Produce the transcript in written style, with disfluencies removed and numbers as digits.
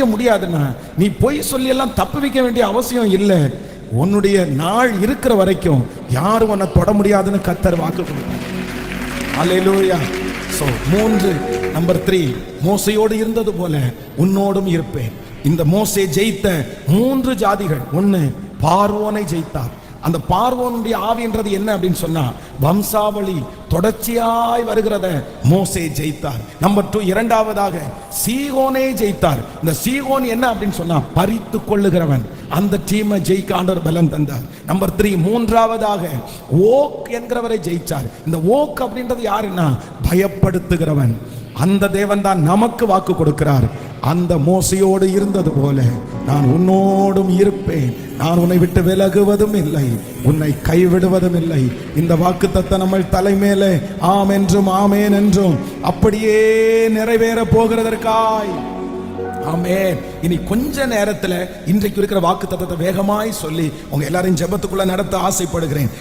வைக்க முடியாதுன்னா நீ பொய் சொல்லி எல்லாம் தப்பு வைக்க வேண்டிய அவசியம் இல்லை. உன்னுடைய நாள் இருக்கிற வரைக்கும் யாரும் உன்னை தொட முடியாதுன்னு கர்த்தர் வாக்கு கொடுத்தார். அல்லேலூயா. சோ 3 நம்பர் 3, மோசையோடு இருந்தது போல உன்னோடும் இருப்பேன். இந்த மோசே ஜெயித்த 3 ஜாதிகள். 1, பார்வோனை ஜெயித்தார். அந்த பார்வோனுடைய ஆவின்றது என்ன அப்படின்னு சொன்னா வம்சாவளி தொடர்ச்சியாய் வருகிறத மோசே ஜெயித்தார். நம்பர் 2, இரண்டாவதாக சீகோனை ஜெயித்தார். இந்த சீகோன் என்ன அப்படின்னு சொன்னா பறித்து கொள்ளுகிறவன். அந்த டீமை ஜெயிக்க ஆண்டவர் பலன் தந்தார். நம்பர் 3, மூன்றாவதாக ஓக் என்கிறவரை ஜெயிச்சார். இந்த ஓக் அப்படின்றது யாருன்னா பயப்படுத்துகிறவன். அந்த தேவன் தான் நமக்கு வாக்கு கொடுக்கிறார். அந்த மோசையோடு இருந்தது போல நான் உன்னோடும் இருப்பேன், நான் உன்னை விட்டு விலகுவதும் இல்லை, உன்னை கைவிடுவதும் இல்லை. இந்த வாக்குத்தத்தம் நம்ம தலைமையிலே ஆம் என்றும் ஆமேன் என்றும் அப்படியே நிறைவேற போகிறதற்காய் ஆமென். இனி கொஞ்ச நேரத்துல இன்றைக்கு இருக்கிற வாக்குத்தத்தத்தை வேகமாய் சொல்லி உங்க எல்லாரையும் ஜெபத்துக்குள்ள நடத்த ஆசைப்படுகிறேன்.